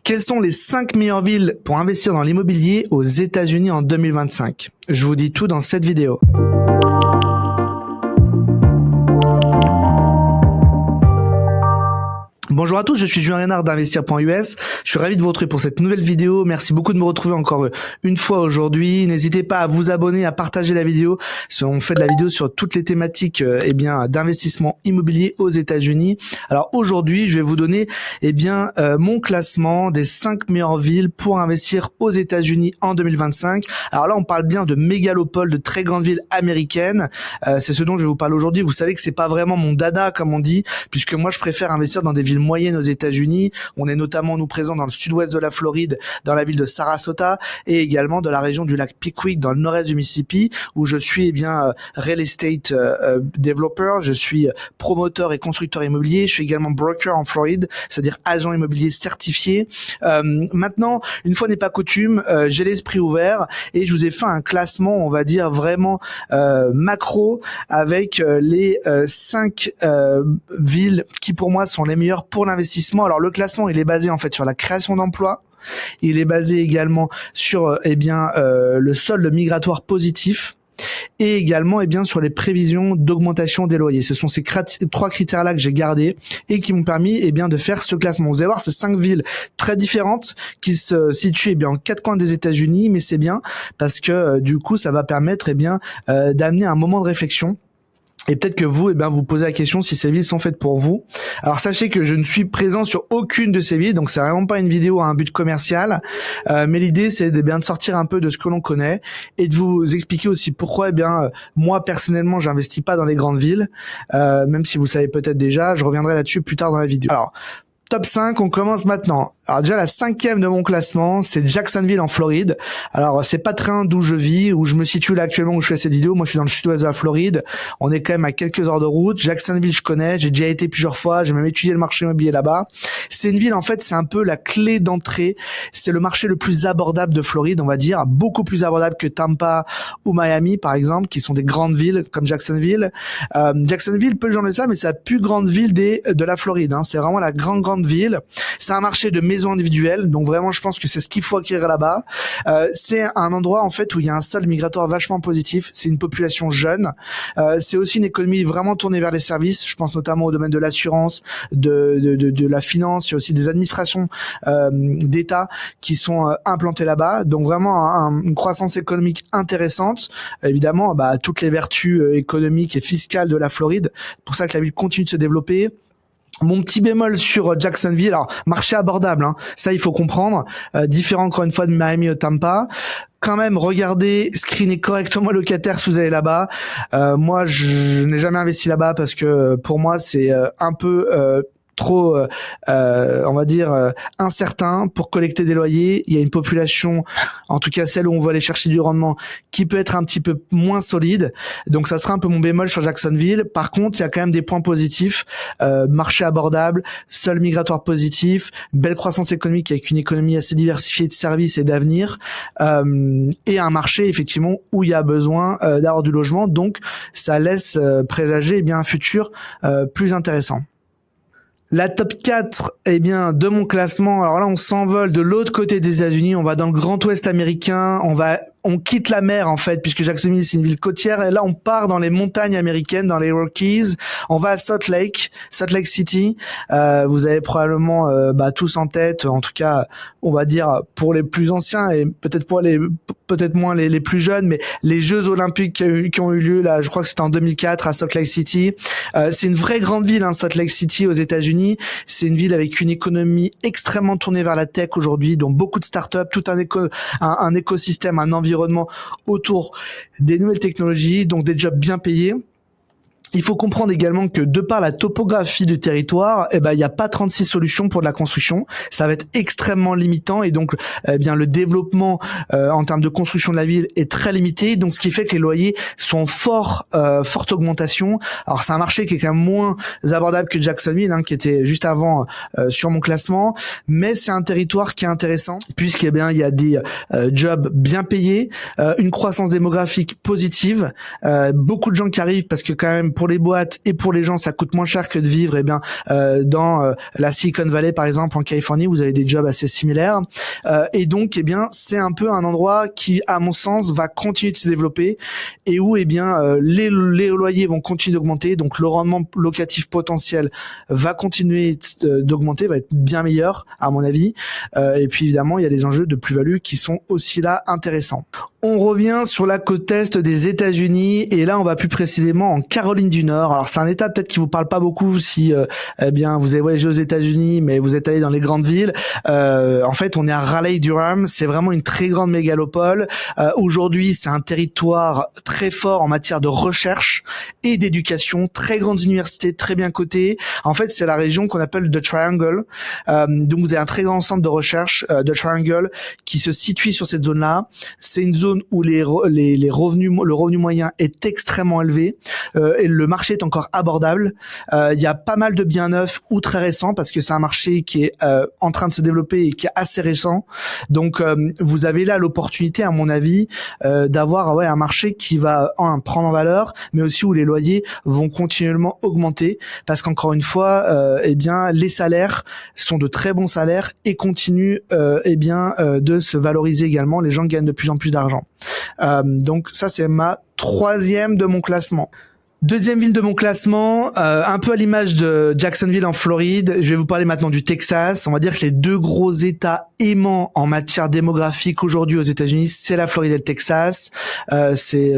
Quelles sont les 5 meilleures villes pour investir dans l'immobilier aux États-Unis en 2025? Je vous dis tout dans cette vidéo. Bonjour à tous, je suis Julien Reynard d'Investir.us. Je suis ravi de vous retrouver pour cette nouvelle vidéo. Merci beaucoup de me retrouver encore une fois aujourd'hui. N'hésitez pas à vous abonner, à partager la vidéo. On fait de la vidéo sur toutes les thématiques d'investissement immobilier aux États-Unis. Alors aujourd'hui, je vais vous donner mon classement des 5 meilleures villes pour investir aux États-Unis en 2025. Alors là, on parle bien de mégalopoles, de très grandes villes américaines. C'est ce dont je vais vous parler aujourd'hui. Vous savez que c'est pas vraiment mon dada, comme on dit, puisque moi je préfère investir dans des villes moyenne aux États-Unis. On est notamment présent dans le sud-ouest de la Floride, dans la ville de Sarasota et également dans la région du lac Pickwick dans le nord-est du Mississippi où je suis real estate developer, je suis promoteur et constructeur immobilier, je suis également broker en Floride, c'est-à-dire agent immobilier certifié. Maintenant, une fois n'est pas coutume, j'ai l'esprit ouvert et je vous ai fait un classement, on va dire vraiment macro avec les 5 villes qui pour moi sont les meilleures pour l'investissement. Alors le classement, il est basé en fait sur la création d'emplois. Il est basé également sur le solde migratoire positif et également sur les prévisions d'augmentation des loyers. Ce sont ces 3 critères-là que j'ai gardés et qui m'ont permis de faire ce classement. Vous allez voir, ces 5 villes très différentes qui se situent en 4 coins des États-Unis, mais c'est bien parce que du coup, ça va permettre d'amener un moment de réflexion. Et peut-être que vous, vous posez la question si ces villes sont faites pour vous. Alors sachez que je ne suis présent sur aucune de ces villes, donc c'est vraiment pas une vidéo à un but commercial. Mais l'idée, c'est de sortir un peu de ce que l'on connaît et de vous expliquer aussi pourquoi, moi personnellement, j'investis pas dans les grandes villes, même si vous le savez peut-être déjà. Je reviendrai là-dessus plus tard dans la vidéo. Alors, top 5, on commence maintenant. Alors déjà la 5e de mon classement, c'est Jacksonville en Floride. Alors c'est pas très loin d'où je vis, où je me situe là actuellement où je fais cette vidéo. Moi je suis dans le sud-ouest de la Floride. On est quand même à quelques heures de route. Jacksonville je connais, j'ai déjà été plusieurs fois, j'ai même étudié le marché immobilier là-bas. C'est une ville en fait, c'est un peu la clé d'entrée. C'est le marché le plus abordable de Floride, on va dire, beaucoup plus abordable que Tampa ou Miami par exemple, qui sont des grandes villes comme Jacksonville. Jacksonville, peu de gens le savent, mais c'est la plus grande ville de la Floride. C'est vraiment la grande ville. C'est un marché de maisons individuelles, donc vraiment je pense que c'est ce qu'il faut acquérir là-bas. C'est un endroit en fait où il y a un solde migratoire vachement positif, c'est une population jeune, c'est aussi une économie vraiment tournée vers les services, je pense notamment au domaine de l'assurance, de la finance, il y a aussi des administrations d'État qui sont implantées là-bas, donc vraiment une croissance économique intéressante, évidemment toutes les vertus économiques et fiscales de la Floride, pour ça que la ville continue de se développer. Mon petit bémol sur Jacksonville, alors marché abordable, ça il faut comprendre, différent encore une fois de Miami ou Tampa. Quand même, regardez, screenez correctement le locataire si vous allez là-bas. Moi, je n'ai jamais investi là-bas parce que pour moi c'est un peu trop on va dire incertain pour collecter des loyers. Il y a une population, en tout cas celle où on veut aller chercher du rendement, qui peut être un petit peu moins solide, donc ça sera un peu mon bémol sur Jacksonville. Par contre, il y a quand même des points positifs, marché abordable, solde migratoire positif, belle croissance économique avec une économie assez diversifiée de services et d'avenir, et un marché effectivement où il y a besoin d'avoir du logement, donc ça laisse présager un futur plus intéressant. La top 4, de mon classement, alors là, on s'envole de l'autre côté des États-Unis, on va dans le Grand Ouest américain, on quitte la mer en fait, puisque Jacksonville c'est une ville côtière, et là on part dans les montagnes américaines, dans les Rockies, on va à Salt Lake City. Vous avez probablement tous en tête, en tout cas on va dire pour les plus anciens et peut-être moins les plus jeunes, mais les Jeux Olympiques qui ont eu lieu là, je crois que c'était en 2004 à Salt Lake City. C'est une vraie grande ville, Salt Lake City aux États-Unis. C'est une ville avec une économie extrêmement tournée vers la tech aujourd'hui, dont beaucoup de startups, tout un écosystème, un environnement autour des nouvelles technologies, donc des jobs bien payés. Il faut comprendre également que de par la topographie du territoire, il n'y a pas 36 solutions pour de la construction. Ça va être extrêmement limitant et donc le développement en termes de construction de la ville est très limité. Donc ce qui fait que les loyers sont en forte augmentation. Alors c'est un marché qui est quand même moins abordable que Jacksonville, qui était juste avant sur mon classement, mais c'est un territoire qui est intéressant puisqu'il y a des jobs bien payés, une croissance démographique positive, beaucoup de gens qui arrivent parce que quand même pour les boîtes et pour les gens, ça coûte moins cher que de vivre dans la Silicon Valley par exemple en Californie. Vous avez des jobs assez similaires et donc c'est un peu un endroit qui, à mon sens, va continuer de se développer et où les loyers vont continuer d'augmenter, donc le rendement locatif potentiel va continuer d'augmenter, va être bien meilleur à mon avis. Et puis évidemment, il y a des enjeux de plus-value qui sont aussi là intéressants. On revient sur la côte est des États-Unis et là on va plus précisément en Caroline du Nord. Alors c'est un état peut-être qui vous parle pas beaucoup si vous avez voyagé aux États-Unis mais vous êtes allé dans les grandes villes. En fait on est à Raleigh-Durham, c'est vraiment une très grande mégalopole. Aujourd'hui c'est un territoire très fort en matière de recherche et d'éducation, très grandes universités, très bien cotées. En fait c'est la région qu'on appelle The Triangle. Donc vous avez un très grand centre de recherche, The Triangle, qui se situe sur cette zone-là. C'est une zone où le revenu moyen est extrêmement élevé et le marché est encore abordable. Il y a pas mal de biens neufs ou très récents parce que c'est un marché qui est en train de se développer et qui est assez récent. Donc vous avez là l'opportunité, à mon avis, d'avoir un marché qui va prendre en valeur, mais aussi où les loyers vont continuellement augmenter parce qu'encore une fois, les salaires sont de très bons salaires et continuent de se valoriser également. Les gens gagnent de plus en plus d'argent. Donc ça c'est ma troisième de mon classement. Deuxième ville de mon classement, un peu à l'image de Jacksonville en Floride. Je vais vous parler maintenant du Texas. On va dire que les deux gros États aimants en matière démographique aujourd'hui aux États-Unis, c'est la Floride et le Texas. C'est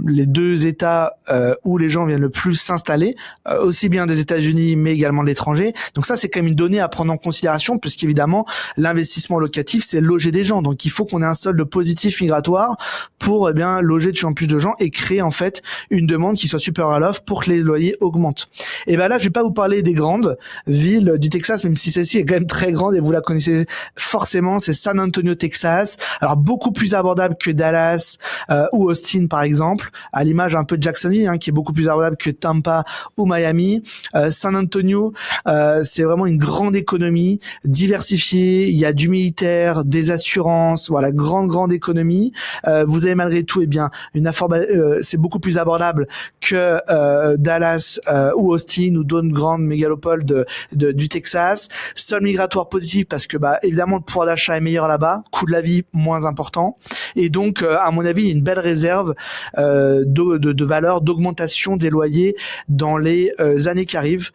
les deux États où les gens viennent le plus s'installer, aussi bien des États-Unis mais également de l'étranger. Donc ça, c'est quand même une donnée à prendre en considération puisqu'évidemment, l'investissement locatif, c'est loger des gens. Donc il faut qu'on ait un solde positif migratoire pour loger de plus en plus de gens et créer en fait une demande qui soit supérieure à l'offre pour que les loyers augmentent. Et là, je vais pas vous parler des grandes villes du Texas, même si celle-ci est quand même très grande et vous la connaissez forcément, c'est San Antonio, Texas. Alors beaucoup plus abordable que Dallas ou Austin par exemple, à l'image un peu de Jacksonville qui est beaucoup plus abordable que Tampa ou Miami. San Antonio, c'est vraiment une grande économie diversifiée, il y a du militaire, des assurances, voilà, grande économie. Vous avez malgré tout c'est beaucoup plus abordable que Dallas ou Austin ou d'autres grandes mégalopoles du Texas. Sol migratoire positif parce que évidemment le pouvoir d'achat est meilleur là-bas, coût de la vie moins important et donc à mon avis il y a une belle réserve de valeur d'augmentation des loyers dans les années qui arrivent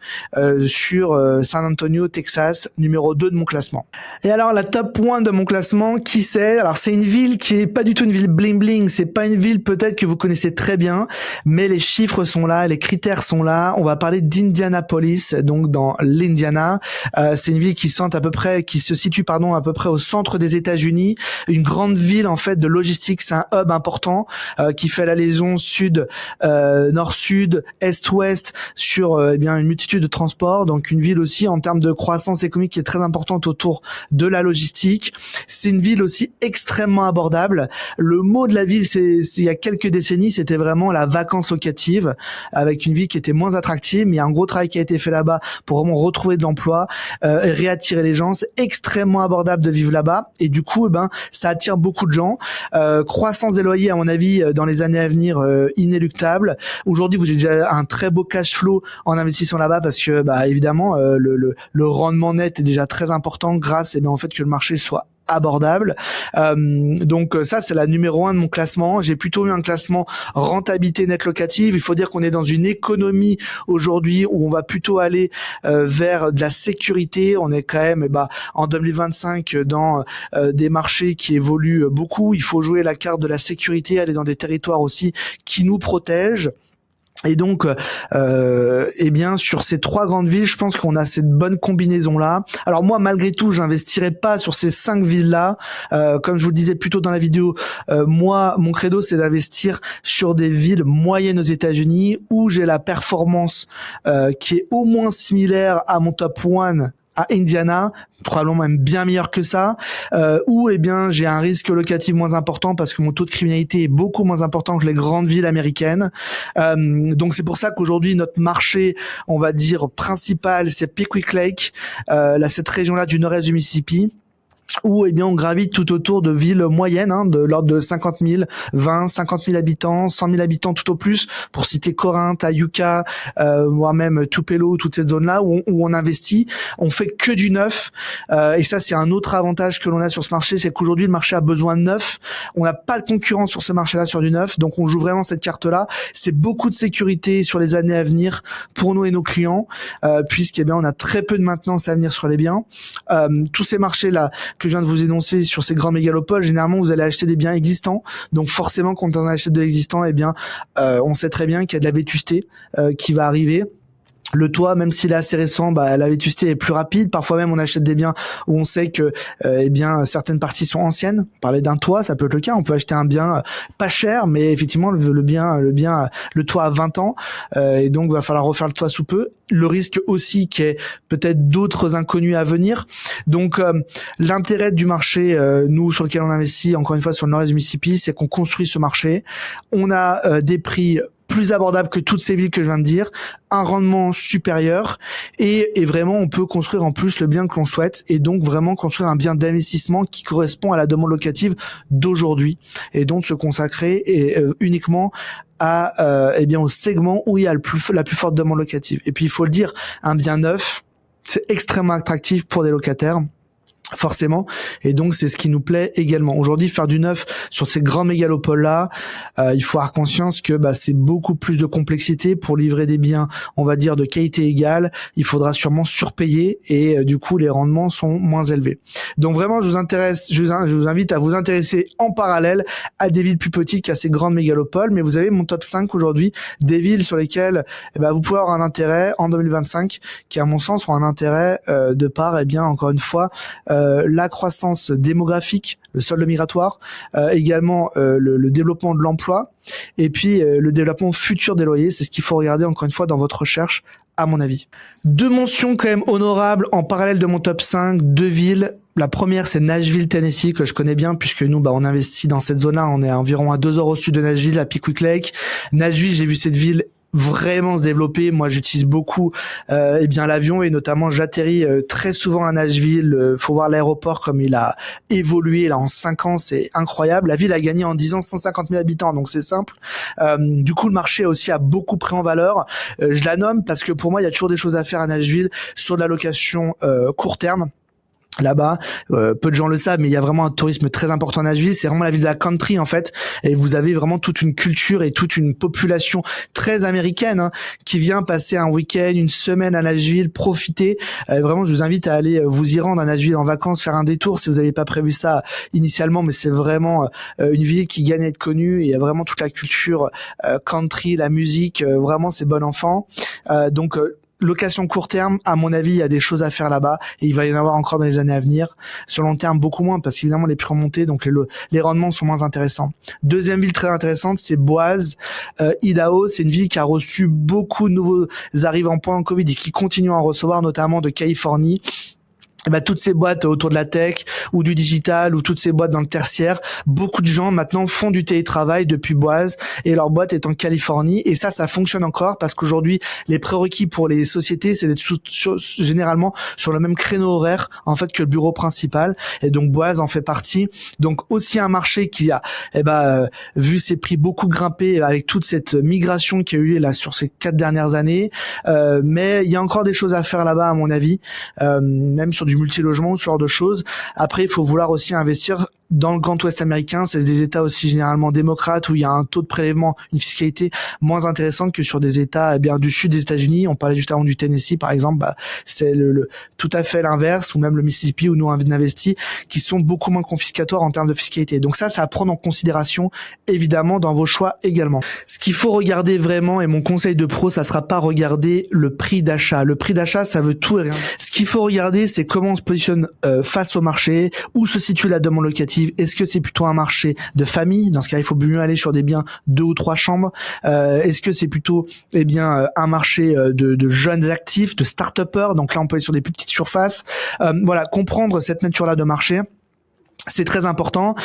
sur San Antonio, Texas, numéro 2 de mon classement. Et alors la top 1 de mon classement, qui c'est? Alors c'est une ville qui est pas du tout une ville bling bling, c'est pas une ville peut-être que vous connaissez très bien, mais les chiffres sont là, les critères sont là. On va parler d'Indianapolis, donc dans l'Indiana. C'est une ville qui se situe à peu près au centre des États-Unis, une grande ville en fait de logistique. C'est un hub important qui fait la liaison nord-sud, est-ouest sur une multitude de transports. Donc une ville aussi en termes de croissance économique qui est très importante autour de la logistique. C'est une ville aussi extrêmement abordable. Le mot de la ville, il y a quelques décennies, c'était vraiment la vacance locative, avec une ville qui était moins attractive, mais il y a un gros travail qui a été fait là-bas pour vraiment retrouver de l'emploi et réattirer les gens. C'est extrêmement abordable de vivre là-bas et du coup ça attire beaucoup de gens. Croissance des loyers à mon avis dans les années à venir inéluctable. Aujourd'hui vous avez déjà un très beau cash flow en investissant là-bas parce que évidemment le rendement net est déjà très important grâce en fait que le marché soit abordable. Donc ça c'est la numéro 1 de mon classement. J'ai plutôt eu un classement rentabilité nette locative. Il faut dire qu'on est dans une économie aujourd'hui où on va plutôt aller vers de la sécurité. On est quand même en 2025 dans des marchés qui évoluent beaucoup. Il faut jouer la carte de la sécurité, aller dans des territoires aussi qui nous protègent. Et donc, sur ces trois grandes villes, je pense qu'on a cette bonne combinaison-là. Alors moi, malgré tout, j'investirai pas sur ces 5 villes-là. Comme je vous le disais plus tôt dans la vidéo, moi, mon credo, c'est d'investir sur des villes moyennes aux États-Unis où j'ai la performance qui est au moins similaire à mon top 1 à Indiana, probablement même bien meilleur que ça, où j'ai un risque locatif moins important parce que mon taux de criminalité est beaucoup moins important que les grandes villes américaines. Donc c'est pour ça qu'aujourd'hui notre marché, on va dire principal, c'est Pickwick Lake, cette région-là du nord-est du Mississippi. où eh bien on gravite tout autour de villes moyennes, de l'ordre de 50 000, 20, 50 000 habitants, 100 000 habitants tout au plus, pour citer Corinthe, Ayuka, voire même Tupelo, toute cette zone-là où on investit. On fait que du neuf, et ça c'est un autre avantage que l'on a sur ce marché, c'est qu'aujourd'hui le marché a besoin de neuf. On n'a pas de concurrence sur ce marché-là sur du neuf, donc on joue vraiment cette carte-là. C'est beaucoup de sécurité sur les années à venir pour nous et nos clients, puisqu'eh bien on a très peu de maintenance à venir sur les biens. Tous ces marchés-là que je viens de vous énoncer sur ces grands mégalopoles, généralement vous allez acheter des biens existants, donc forcément quand on achète de l'existant, eh bien on sait très bien qu'il y a de la vétusté qui va arriver. Le toit, même s'il est assez récent, la vétusté est plus rapide. Parfois même, on achète des biens où on sait que, eh bien, certaines parties sont anciennes. On parlait d'un toit, ça peut être le cas. On peut acheter un bien pas cher, mais effectivement, le toit a 20 ans, et donc va falloir refaire le toit sous peu. Le risque aussi qu'il y ait peut-être d'autres inconnus à venir. Donc, l'intérêt du marché, nous, sur lequel on investit, encore une fois, sur le nord-est du Mississippi, c'est qu'on construit ce marché. On a des prix plus abordable que toutes ces villes que je viens de dire, un rendement supérieur et vraiment on peut construire en plus le bien que l'on souhaite et donc vraiment construire un bien d'investissement qui correspond à la demande locative d'aujourd'hui et donc se consacrer uniquement à eh bien au segment où il y a la plus forte demande locative. Et puis il faut le dire, un bien neuf, c'est extrêmement attractif pour des locataires. Forcément, et donc c'est ce qui nous plaît également. Aujourd'hui, faire du neuf sur ces grands mégalopoles-là, il faut avoir conscience que c'est beaucoup plus de complexité pour livrer des biens, on va dire de qualité égale. Il faudra sûrement surpayer et du coup les rendements sont moins élevés. Donc vraiment, je vous invite à vous intéresser en parallèle à des villes plus petites qu'à ces grandes mégalopoles. Mais vous avez mon top 5 aujourd'hui des villes sur lesquelles vous pouvez avoir un intérêt en 2025, qui à mon sens ont un intérêt de par encore une fois la croissance démographique, le solde migratoire, également le développement de l'emploi et puis le développement futur des loyers. C'est ce qu'il faut regarder encore une fois dans votre recherche, à mon avis. 2 mentions quand même honorables en parallèle de mon top 5, 2 villes. La première, c'est Nashville, Tennessee, que je connais bien puisque nous, on investit dans cette zone-là. On est environ à 2 heures au sud de Nashville, à Pickwick Lake. Nashville, j'ai vu cette ville vraiment se développer. Moi, j'utilise beaucoup l'avion et notamment j'atterris très souvent à Nashville. Faut voir l'aéroport comme il a évolué là en 5 ans, c'est incroyable. La ville a gagné en 10 ans 150 000 habitants, donc c'est simple. Du coup, le marché aussi a beaucoup pris en valeur. Je la nomme parce que pour moi, il y a toujours des choses à faire à Nashville sur de la location court terme. Là-bas, peu de gens le savent, mais il y a vraiment un tourisme très important à Nashville. C'est vraiment la ville de la country en fait, et vous avez vraiment toute une culture et toute une population très américaine qui vient passer un week-end, une semaine à Nashville, profiter. Vraiment, je vous invite à aller vous y rendre à Nashville en vacances, faire un détour si vous n'avez pas prévu ça initialement, mais c'est vraiment une ville qui gagne à être connue et il y a vraiment toute la culture country, la musique, vraiment c'est bon enfant. Donc location court terme, à mon avis, il y a des choses à faire là-bas et il va y en avoir encore dans les années à venir. Sur long terme, beaucoup moins parce qu'évidemment les prix ont monté, donc les rendements sont moins intéressants. Deuxième ville très intéressante, c'est Boise, Idaho. C'est une ville qui a reçu beaucoup de nouveaux arrivants pendant Covid et qui continue à en recevoir, notamment de Californie. Toutes ces boîtes autour de la tech ou du digital ou toutes ces boîtes dans le tertiaire, beaucoup de gens maintenant font du télétravail depuis Boise et leur boîte est en Californie et ça fonctionne encore parce qu'aujourd'hui les prérequis pour les sociétés c'est d'être généralement sur le même créneau horaire en fait que le bureau principal et donc Boise en fait partie. Donc aussi un marché qui a vu ses prix beaucoup grimper avec toute cette migration qui a eu lieu là sur ces 4 dernières années, mais il y a encore des choses à faire là-bas à mon avis, même sur du multilogement, ce genre de choses. Après, il faut vouloir aussi investir dans le Grand Ouest américain. C'est des États aussi généralement démocrates où il y a un taux de prélèvement, une fiscalité moins intéressante que sur des États du sud des États-Unis. On parlait juste avant du Tennessee, par exemple. C'est tout à fait l'inverse, ou même le Mississippi où nous on investit, qui sont beaucoup moins confiscatoires en termes de fiscalité. Donc ça à prendre en considération évidemment dans vos choix également. Ce qu'il faut regarder vraiment, et mon conseil de pro, ça sera pas regarder le prix d'achat. Le prix d'achat, ça veut tout et rien. Ce qu'il faut regarder, c'est comment on se positionne face au marché, où se situe la demande locative. Est-ce que c'est plutôt un marché de famille? Dans ce cas, il faut mieux aller sur des biens 2 ou 3 chambres. Est-ce que c'est plutôt un marché de jeunes actifs, de start-upers? Donc là, on peut aller sur des plus petites surfaces. Voilà, comprendre cette nature-là de marché. C'est très important.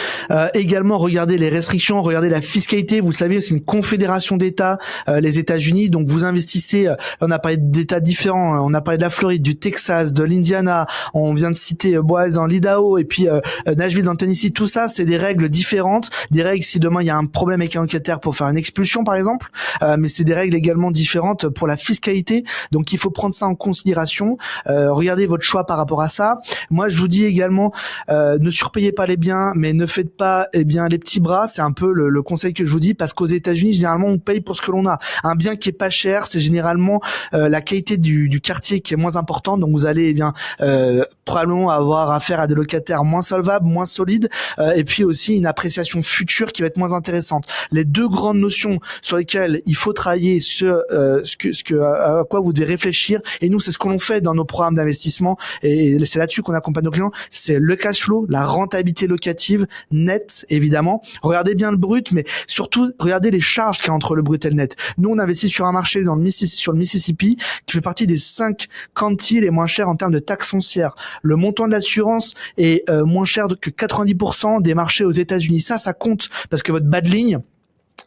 Également, regardez les restrictions, regardez la fiscalité. Vous savez, c'est une confédération d'États, les États-Unis. Donc, vous investissez. On a parlé d'États différents. On a parlé de la Floride, du Texas, de l'Indiana. On vient de citer Boise dans l'Idaho et puis Nashville dans le Tennessee. Tout ça, c'est des règles différentes. Des règles si demain il y a un problème avec un locataire pour faire une expulsion, par exemple. Mais c'est des règles également différentes pour la fiscalité. Donc, il faut prendre ça en considération. Regardez votre choix par rapport à ça. Moi, je vous dis également, ne surpayez pas les biens, mais ne faites pas les petits bras. C'est un peu le conseil que je vous dis, parce qu'aux États-Unis, généralement, on paye pour ce que l'on a. Un bien qui est pas cher, c'est généralement la qualité du quartier qui est moins importante. Donc vous allez probablement avoir affaire à des locataires moins solvables, moins solides, et puis aussi une appréciation future qui va être moins intéressante. Les deux grandes notions sur lesquelles il faut travailler, sur à quoi vous devez réfléchir, et nous c'est ce que l'on fait dans nos programmes d'investissement, et c'est là-dessus qu'on accompagne nos clients, c'est le cash flow, la rentabilité locative nette, évidemment. Regardez bien le brut, mais surtout regardez les charges qu'il y a entre le brut et le net. Nous on investit sur un marché sur le Mississippi qui fait partie des 5 counties les moins chers en termes de taxes foncières. Le montant de l'assurance est moins cher que 90% des marchés aux États-Unis. Ça compte, parce que votre bas de ligne,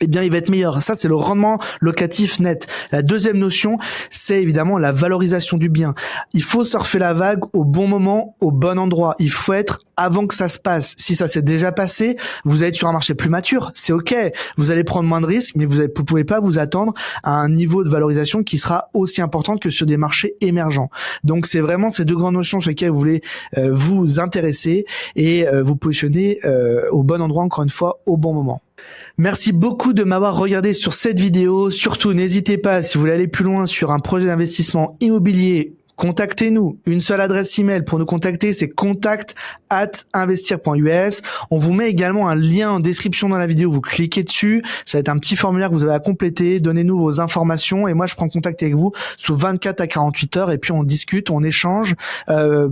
eh bien, il va être meilleur. Ça, c'est le rendement locatif net. La deuxième notion, c'est évidemment la valorisation du bien. Il faut surfer la vague au bon moment, au bon endroit. Il faut être avant que ça se passe. Si ça s'est déjà passé, vous allez être sur un marché plus mature. C'est OK. Vous allez prendre moins de risques, mais vous pouvez pas vous attendre à un niveau de valorisation qui sera aussi important que sur des marchés émergents. Donc, c'est vraiment ces deux grandes notions sur lesquelles vous voulez vous intéresser et vous positionner au bon endroit, encore une fois, au bon moment. Merci beaucoup de m'avoir regardé sur cette vidéo. Surtout, n'hésitez pas, si vous voulez aller plus loin sur un projet d'investissement immobilier, contactez-nous. Une seule adresse email pour nous contacter, c'est contact@investir.us. On vous met également un lien en description dans la vidéo. Vous cliquez dessus. Ça va être un petit formulaire que vous avez à compléter. Donnez-nous vos informations et moi, je prends contact avec vous sous 24 à 48 heures et puis on discute, on échange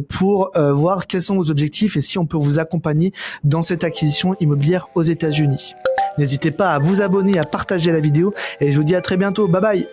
pour voir quels sont vos objectifs et si on peut vous accompagner dans cette acquisition immobilière aux États-Unis. N'hésitez pas à vous abonner, à partager la vidéo et je vous dis à très bientôt. Bye bye.